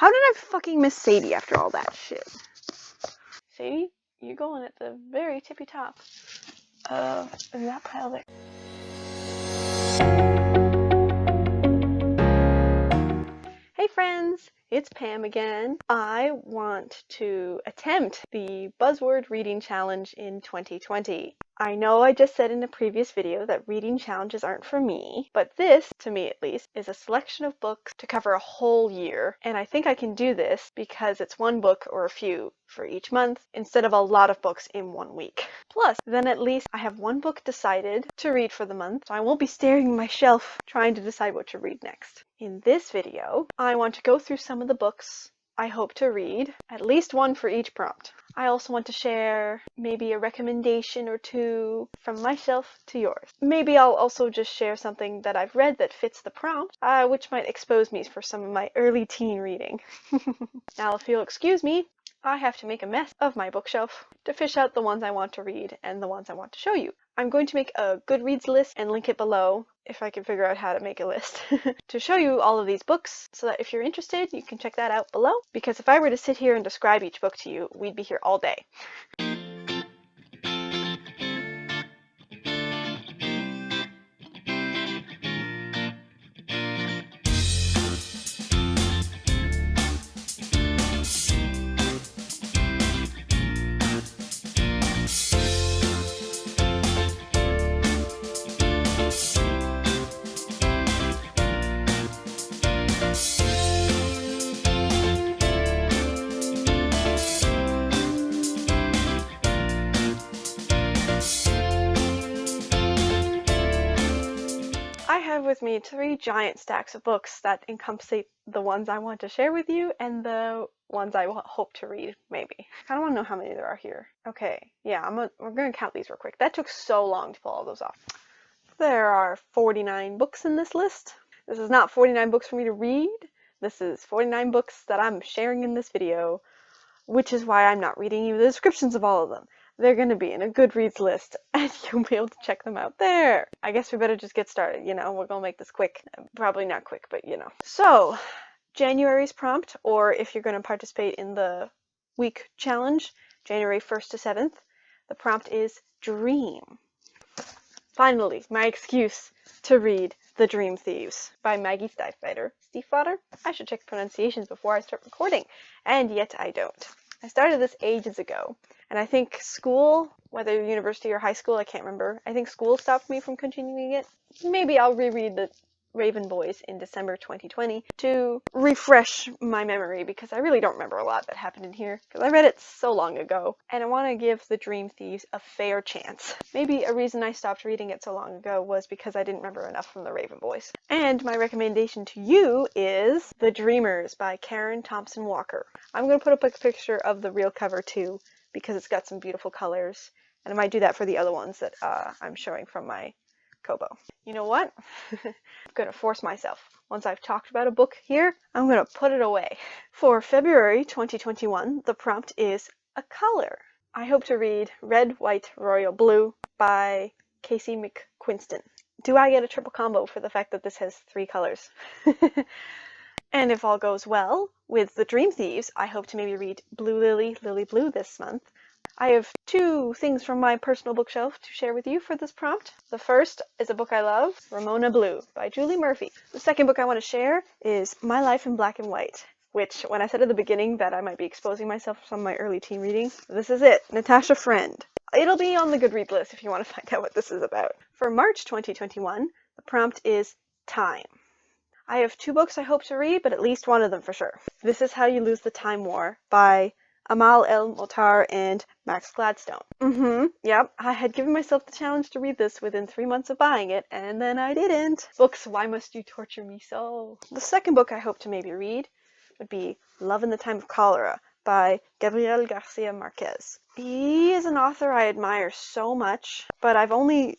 How did I fucking miss Sadie after all that shit? Sadie, you're going at the very tippy top of that pile there. Hey friends, it's Pam again. I want to attempt the Buzzword Reading Challenge in 2020. I know I just said in a previous video that reading challenges aren't for me, but this, to me at least, is a selection of books to cover a whole year, and I think I can do this because it's one book or a few for each month instead of a lot of books in 1 week. Plus, then at least I have one book decided to read for the month, so I won't be staring at my shelf trying to decide what to read next. In this video, I want to go through some of the books I hope to read, at least one for each prompt. I also want to share maybe a recommendation or two from myself to yours. Maybe I'll also just share something that I've read that fits the prompt, which might expose me for some of my early teen reading. Now, if you'll excuse me, I have to make a mess of my bookshelf to fish out the ones I want to read and the ones I want to show you. I'm going to make a Goodreads list and link it below if I can figure out how to make a list to show you all of these books so that if you're interested, you can check that out below. Because if I were to sit here and describe each book to you, we'd be here all day. I have with me 3 giant stacks of books that encompass the ones I want to share with you and the ones I hope to read, maybe. I kind of want to know how many there are here. Okay, yeah, we're going to count these real quick. That took so long to pull all those off. There are 49 books in this list. This is not 49 books for me to read. This is 49 books that I'm sharing in this video, which is why I'm not reading you the descriptions of all of them. They're going to be in a Goodreads list, and you'll be able to check them out there. I guess we better just get started, we're going to make this quick. Probably not quick, but So, January's prompt, or if you're going to participate in the week challenge, January 1st to 7th, the prompt is Dream. Finally, my excuse to read The Dream Thieves by Maggie Stiefvater. I should check pronunciations before I start recording, and yet I don't. I started this ages ago, and I think school, whether university or high school, I can't remember, I think school stopped me from continuing it. Maybe I'll reread The Raven Boys in December 2020 to refresh my memory, because I really don't remember a lot that happened in here, because I read it so long ago, and I want to give The Dream Thieves a fair chance. Maybe a reason I stopped reading it so long ago was because I didn't remember enough from The Raven Boys. And my recommendation to you is The Dreamers by Karen Thompson Walker. I'm going to put up a picture of the real cover too, because it's got some beautiful colors, and I might do that for the other ones that I'm showing from my Kobo. You know what? I'm going to force myself. Once I've talked about a book here, I'm going to put it away. For February 2021, the prompt is a color. I hope to read Red, White, Royal Blue by Casey McQuiston. Do I get a triple combo for the fact that this has 3 colors? And if all goes well with The Dream Thieves, I hope to maybe read Blue Lily, Lily Blue this month. I have 2 things from my personal bookshelf to share with you for this prompt. The first is a book I love, Ramona Blue by Julie Murphy. The second book I want to share is My Life in Black and White, which, when I said at the beginning that I might be exposing myself to some of my early teen reading, this is it, Natasha Friend. It'll be on the Goodreads list if you want to find out what this is about. For March 2021, the prompt is Time. I have 2 books I hope to read, but at least one of them for sure. This is How You Lose the Time War by Amal Multar and Max Gladstone. Yep, I had given myself the challenge to read this within 3 months of buying it, and then I didn't. Books, why must you torture me so? The second book I hope to maybe read would be Love in the Time of Cholera by Gabriel Garcia Marquez. He is an author I admire so much, but I've only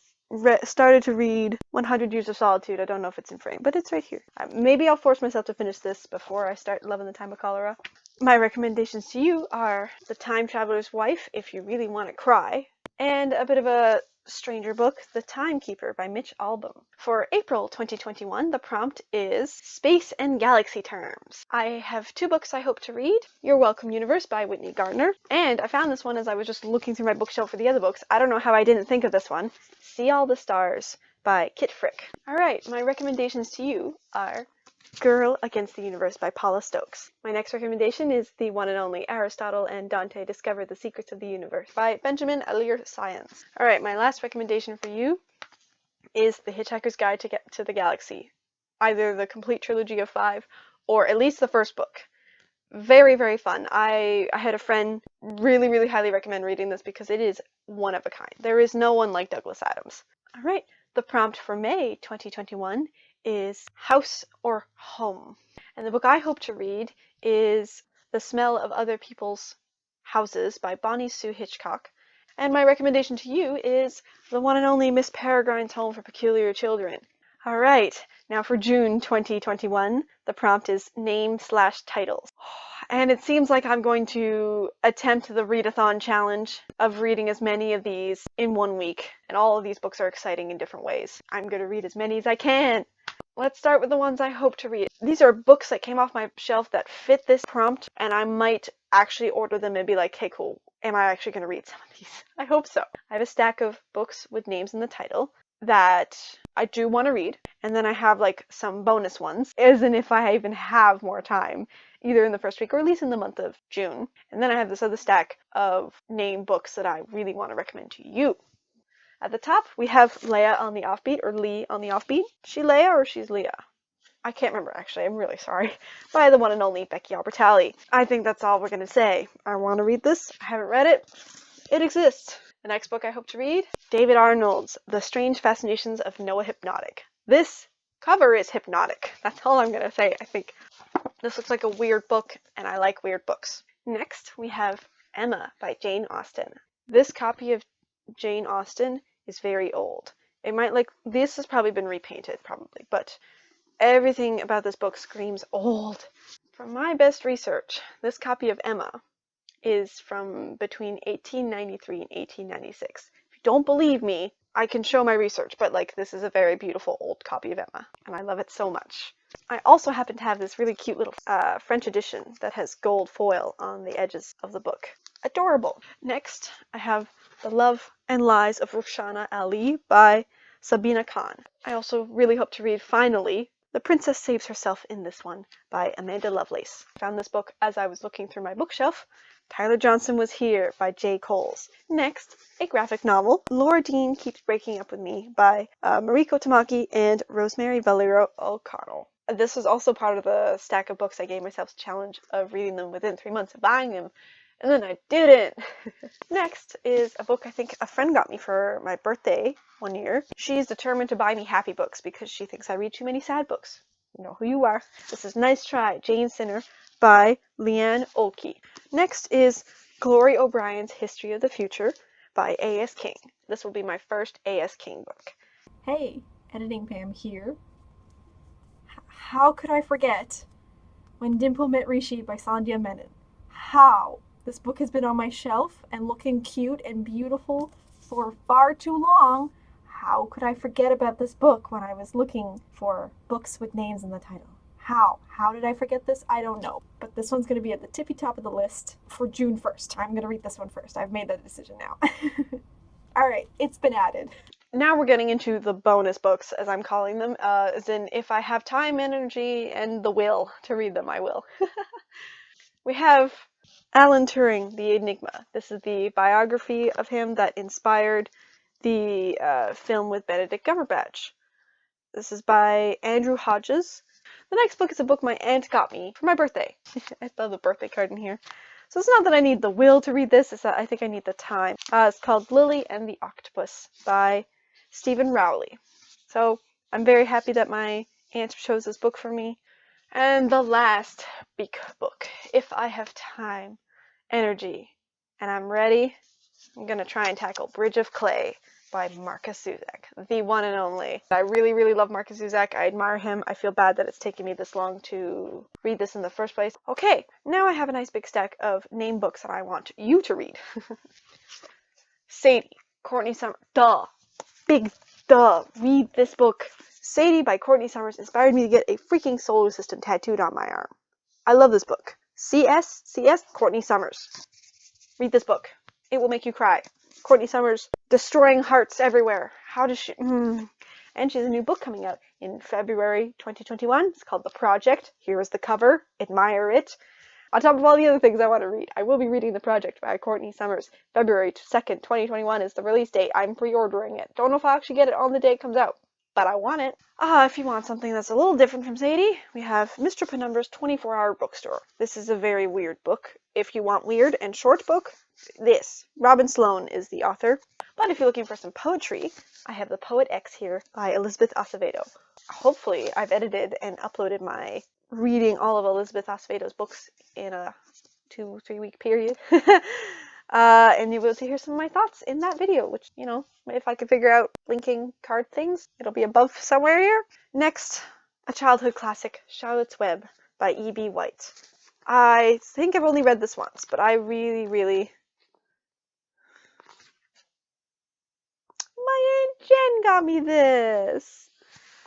started to read 100 Years of Solitude. I don't know if it's in frame, but it's right here. Maybe I'll force myself to finish this before I start Love in the Time of Cholera. My recommendations to you are The Time Traveler's Wife, if you really want to cry, and a bit of a stranger book, The Timekeeper by Mitch Albom. For April 2021, the prompt is Space and Galaxy Terms. I have 2 books I hope to read. Your Welcome Universe by Whitney Gardner. And I found this one as I was just looking through my bookshelf for the other books. I don't know how I didn't think of this one. See All the Stars by Kit Frick. Alright, my recommendations to you are Girl Against the Universe by Paula Stokes. My next recommendation is the one and only Aristotle and Dante Discover the Secrets of the Universe by Benjamin Alire Science. Alright, my last recommendation for you is The Hitchhiker's Guide to the Galaxy. Either the complete trilogy of 5 or at least the first book. Very, very fun. I had a friend really highly recommend reading this because it is one of a kind. There is no one like Douglas Adams. Alright, the prompt for May 2021 is House or Home. And the book I hope to read is The Smell of Other People's Houses by Bonnie Sue Hitchcock. And my recommendation to you is the one and only Miss Peregrine's Home for Peculiar Children. Alright, now for June 2021, the prompt is name/titles. And it seems like I'm going to attempt the readathon challenge of reading as many of these in 1 week. And all of these books are exciting in different ways. I'm going to read as many as I can. Let's start with the ones I hope to read. These are books that came off my shelf that fit this prompt, and I might actually order them and be like, hey, cool, am I actually going to read some of these? I hope so. I have a stack of books with names in the title that I do want to read, and then I have like some bonus ones, as in if I even have more time, either in the first week or at least in the month of June. And then I have this other stack of name books that I really want to recommend to you. At the top, we have Leah on the Offbeat, or Lee on the Offbeat. She Leah or she's Leah? I can't remember, actually. I'm really sorry. By the one and only Becky Albertalli. I think that's all we're going to say. I want to read this. I haven't read it. It exists. The next book I hope to read, David Arnold's The Strange Fascinations of Noah Hypnotic. This cover is hypnotic. That's all I'm going to say. I think this looks like a weird book, and I like weird books. Next, we have Emma by Jane Austen. This copy of Jane Austen is very old. This has probably been repainted, but everything about this book screams old. From my best research, this copy of Emma is from between 1893 and 1896. If you don't believe me, I can show my research, but this is a very beautiful old copy of Emma, and I love it so much. I also happen to have this really cute little French edition that has gold foil on the edges of the book. Adorable. Next, I have The Love and Lies of Roshana Ali by Sabina Khan. I also really hope to read, finally, The Princess Saves Herself in This One by Amanda Lovelace. I found this book as I was looking through my bookshelf. Tyler Johnson Was Here by J. Coles. Next, a graphic novel, Laura Dean Keeps Breaking Up With Me by Mariko Tamaki and Rosemary Valero O'Connell. This was also part of the stack of books I gave myself the challenge of reading them within 3 months of buying them, and then I didn't. Next is a book I think a friend got me for my birthday one year. She's determined to buy me happy books because she thinks I read too many sad books. You know who you are. This is Nice Try, Jane Sinner by Leanne Olkey. Next is Glory O'Brien's History of the Future by A.S. King. This will be my first A.S. King book. Hey, Editing Pam here. How could I forget When Dimple Met Rishi by Sandhya Menon? How? This book has been on my shelf and looking cute and beautiful for far too long. How could I forget about this book when I was looking for books with names in the title? How? How did I forget this? I don't know. But this one's going to be at the tippy top of the list for June 1st. I'm going to read this one first. I've made that decision now. Alright, it's been added. Now we're getting into the bonus books, as I'm calling them, as in if I have time, energy, and the will to read them, I will. We have Alan Turing, The Enigma. This is the biography of him that inspired the film with Benedict Cumberbatch. This is by Andrew Hodges. The next book is a book my aunt got me for my birthday. I love the birthday card in here. So it's not that I need the will to read this, it's that I think I need the time. It's called Lily and the Octopus by Stephen Rowley. So I'm very happy that my aunt chose this book for me. And the last big book, if I have time, energy, and I'm ready, I'm going to try and tackle Bridge of Clay by Marcus Zusak, the one and only. I really love Marcus Zusak. I admire him. I feel bad that it's taken me this long to read this in the first place. Okay, now I have a nice big stack of name books that I want you to read. Sadie, Courtney Summers. Duh. Big duh. Read this book. Sadie by Courtney Summers inspired me to get a freaking solar system tattooed on my arm. I love this book. CS, Courtney Summers. Read this book. It will make you cry. Courtney Summers, destroying hearts everywhere. How does she... And she has a new book coming out in February 2021. It's called The Project. Here is the cover. Admire it. On top of all the other things I want to read, I will be reading The Project by Courtney Summers. February 2nd, 2021 is the release date. I'm pre-ordering it. Don't know if I'll actually get it on the day it comes out, but I want it. If you want something that's a little different from Sadie, we have Mr. Penumbra's 24-Hour Bookstore. This is a very weird book. If you want weird and short book, this. Robin Sloan is the author. But if you're looking for some poetry, I have The Poet X here by Elizabeth Acevedo. Hopefully, I've edited and uploaded my reading all of Elizabeth Acevedo's books in a 2-3 week period. And you'll be able to hear some of my thoughts in that video, which, you know, if I can figure out linking card things, it'll be above somewhere here. Next, a childhood classic, Charlotte's Web by E.B. White. I think I've only read this once, but I really... My Aunt Jen got me this!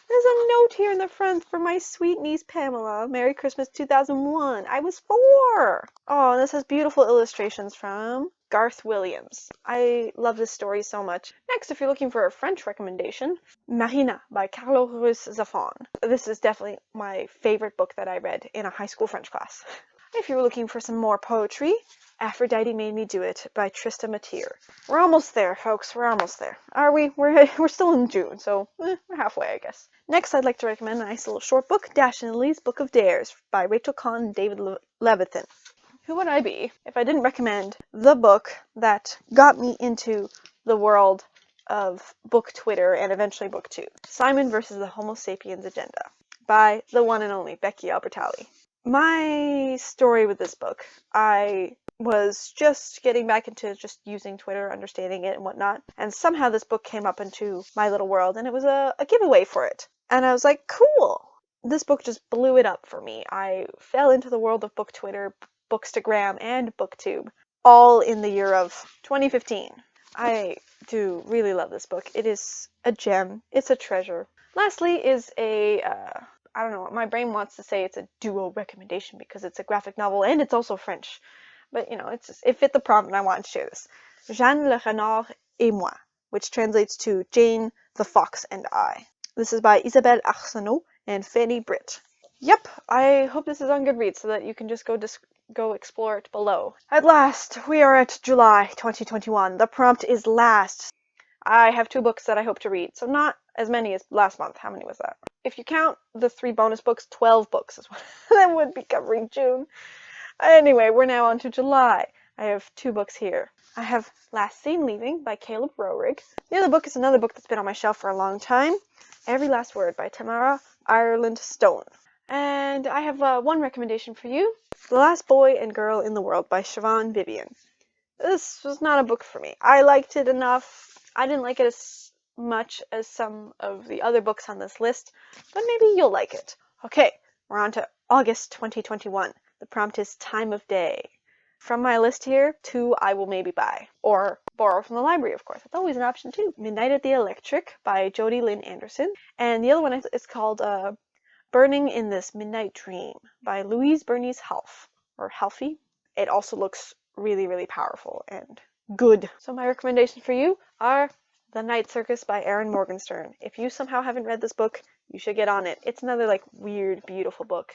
There's a note here in the front for my sweet niece Pamela. Merry Christmas 2001. I was 4. Oh, and this has beautiful illustrations from Garth Williams. I love this story so much. Next, if you're looking for a French recommendation, Marina by Carlos Zafon. This is definitely my favorite book that I read in a high school French class. If you're looking for some more poetry, Aphrodite Made Me Do It by Trista Mateer. We're almost there, folks. We're almost there. Are we? We're still in June, so we're halfway, I guess. Next, I'd like to recommend a nice little short book, Dash and Lily's Book of Dares by Rachel Kahn and David Levithan. Who would I be if I didn't recommend the book that got me into the world of book Twitter and eventually booktube? Simon versus the Homo Sapiens Agenda by the one and only Becky Albertalli. My story with this book, I was just getting back into just using Twitter, understanding it and whatnot, and somehow this book came up into my little world, and it was a giveaway for it. And I was like, cool! This book just blew it up for me. I fell into the world of book Twitter, Bookstagram, and BookTube, all in the year of 2015. I do really love this book. It is a gem. It's a treasure. Lastly is a... I don't know, my brain wants to say it's a duo recommendation because it's a graphic novel and it's also French. But, you know, it fit the prompt and I wanted to share this. Jeanne le Renard et moi, which translates to Jane, the Fox, and I. This is by Isabelle Arsenault and Fanny Britt. Yep, I hope this is on Goodreads so that you can just go explore it below. At last, we are at July 2021. The prompt is last. I have 2 books that I hope to read, so not as many as last month. How many was that? If you count the 3 bonus books, 12 books is what that would be covering June. Anyway, we're now on to July. I have 2 books here. I have Last Seen Leaving by Caleb Roerig. The other book is another book that's been on my shelf for a long time. Every Last Word by Tamara Ireland Stone. And I have one recommendation for you. The Last Boy and Girl in the World by Siobhan Vivian. This was not a book for me. I liked it enough. I didn't like it as much as some of the other books on this list, but maybe you'll like it. Okay, we're on to August 2021. The prompt is Time of Day. From my list here, 2 I will maybe buy, or borrow from the library, of course. That's always an option too. Midnight at the Electric by Jodi Lynn Anderson, and the other one is called Burning in This Midnight Dream by Louise Bernice Half, or Halfie. It also looks really, really powerful and good. So my recommendations for you are The Night Circus by Erin Morgenstern. If you somehow haven't read this book, you should get on it. It's another like weird, beautiful book.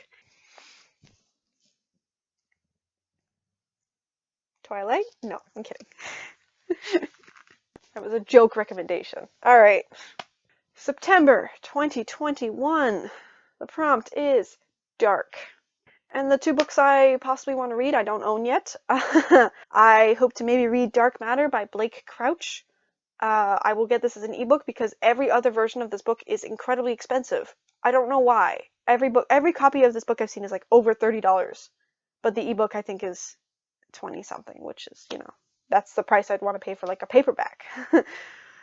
Twilight? No, I'm kidding. That was a joke recommendation. Alright. September 2021. The prompt is Dark. And the 2 books I possibly want to read, I don't own yet. I hope to maybe read Dark Matter by Blake Crouch. I will get this as an ebook because every other version of this book is incredibly expensive. I don't know why. Every copy of this book I've seen is like over $30. But the ebook I think is 20 something, which is, you know, that's the price I'd want to pay for like a paperback.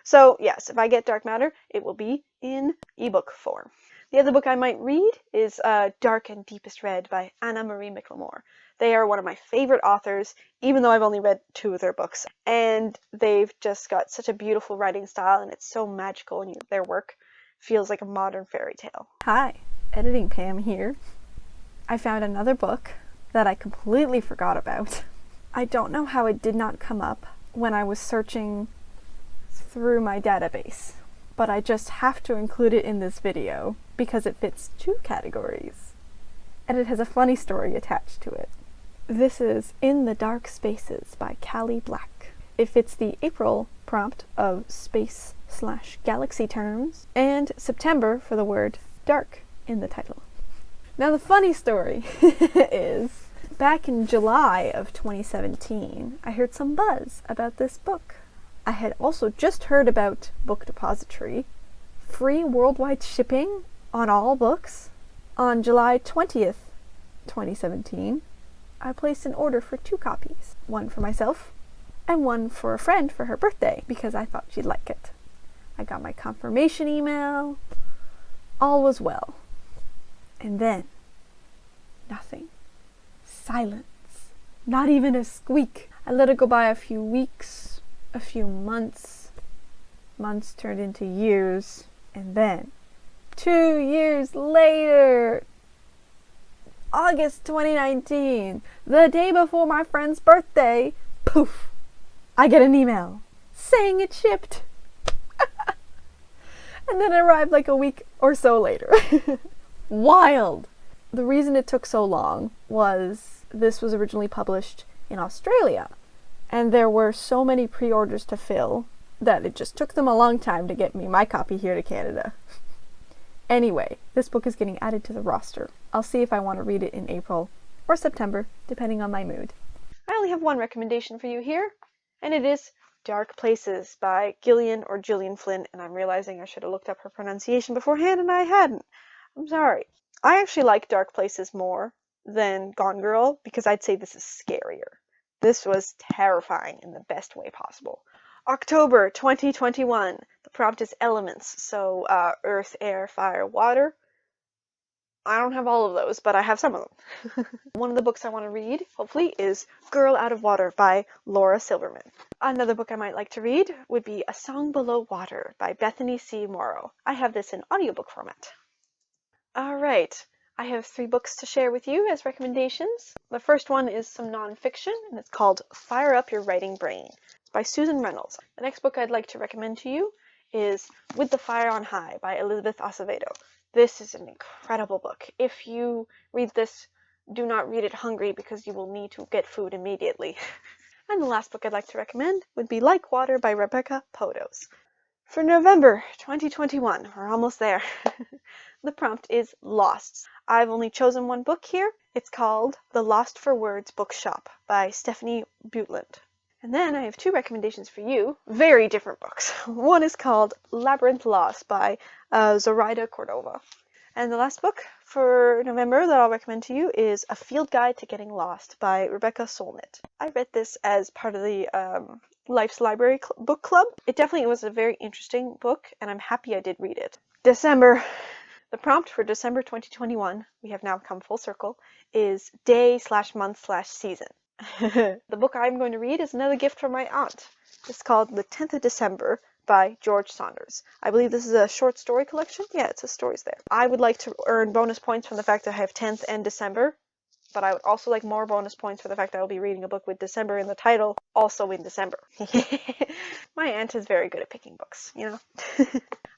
So yes, if I get Dark Matter, it will be in ebook form. The other book I might read is Dark and Deepest Red by Anna Marie Mclemore. They are one of my favorite authors, even though I've only read 2 of their books. And they've just got such a beautiful writing style, and it's so magical, and their work feels like a modern fairy tale. Hi, Editing Pam here. I found another book that I completely forgot about. I don't know how it did not come up when I was searching through my database, but I just have to include it in this video because it fits 2 categories, and it has a funny story attached to it. This is In the Dark Spaces by Callie Black. It fits the April prompt of space/galaxy terms and September for the word dark in the title. Now the funny story is, back in July of 2017, I heard some buzz about this book. I had also just heard about Book Depository, free worldwide shipping on all books. On July 20th, 2017, I placed an order for 2 copies, one for myself and one for a friend for her birthday because I thought she'd like it. I got my confirmation email. All was well. And then, nothing. Silence. Not even a squeak. I let it go by a few weeks, a few months. Months turned into years. And then, 2 years later, August 2019, the day before my friend's birthday, poof, I get an email saying it shipped. And then it arrived like a week or so later. Wild! The reason it took so long was this was originally published in Australia, and there were so many pre-orders to fill that it just took them a long time to get me my copy here to Canada. Anyway, this book is getting added to the roster. I'll see if I want to read it in April or September, depending on my mood. I only have one recommendation for you here, and it is Dark Places by Gillian or Julian Flynn, and I'm realizing I should have looked up her pronunciation beforehand and I hadn't. I'm sorry. I actually like Dark Places more than Gone Girl because I'd say this is scarier. This was terrifying in the best way possible. October 2021. The prompt is elements, so earth, air, fire, water. I don't have all of those, but I have some of them. One of the books I want to read, hopefully, is Girl Out of Water by Laura Silverman. Another book I might like to read would be A Song Below Water by Bethany C. Morrow. I have this in audiobook format. Alright, I have 3 books to share with you as recommendations. The first one is some nonfiction, and it's called Fire Up Your Writing Brain. It's by Susan Reynolds. The next book I'd like to recommend to you is With the Fire on High by Elizabeth Acevedo. This is an incredible book. If you read this, do not read it hungry because you will need to get food immediately. And the last book I'd like to recommend would be Like Water by Rebecca Podos. For November 2021, we're almost there. The prompt is Lost. I've only chosen one book here. It's called The Lost for Words Bookshop by Stephanie Buetland. And then I have 2 recommendations for you, very different books. One is called Labyrinth Lost by Zoraida Cordova. And the last book for November that I'll recommend to you is A Field Guide to Getting Lost by Rebecca Solnit. I read this as part of the Life's Library book club. It definitely was a very interesting book, and I'm happy I did read it. December. The prompt for December 2021, we have now come full circle, is day/month/season. The book I'm going to read is another gift from my aunt. It's called The 10th of December by George Saunders. I believe this is a short story collection. Yeah, it says stories there. I would like to earn bonus points from the fact that I have 10th and December, but I would also like more bonus points for the fact that I will be reading a book with December in the title, also in December. My aunt is very good at picking books, you know.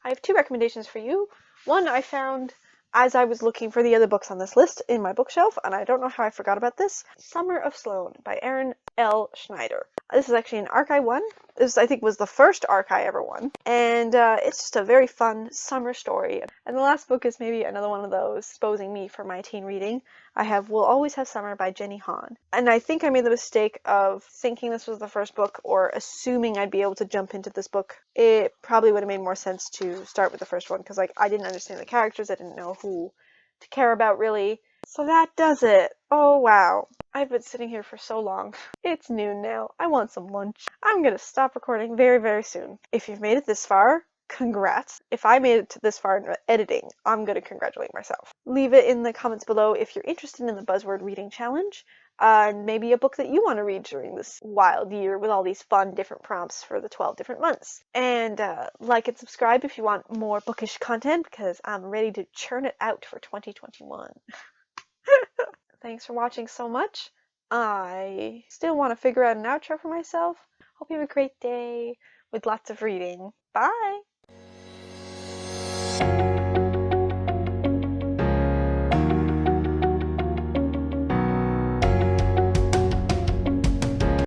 I have 2 recommendations for you. One I found as I was looking for the other books on this list in my bookshelf, and I don't know how I forgot about this. Summer of Sloan by Erin L. Schneider. This is actually an arc I won. This, I think, was the first arc I ever won. And it's just a very fun summer story. And the last book is maybe another one of those exposing me for my teen reading. I have We'll Always Have Summer by Jenny Han. And I think I made the mistake of thinking this was the first book or assuming I'd be able to jump into this book. It probably would have made more sense to start with the first one because I didn't understand the characters. I didn't know who to care about really. So that does it. Oh wow. I've been sitting here for so long. It's noon now. I want some lunch. I'm gonna stop recording very, very soon. If you've made it this far, congrats. If I made it to this far in editing, I'm going to congratulate myself. Leave it in the comments below if you're interested in the Buzzword Reading Challenge. Maybe a book that you want to read during this wild year with all these fun different prompts for the 12 different months. And like and subscribe if you want more bookish content, because I'm ready to churn it out for 2021. Thanks for watching so much. I still want to figure out an outro for myself. Hope you have a great day with lots of reading. Bye!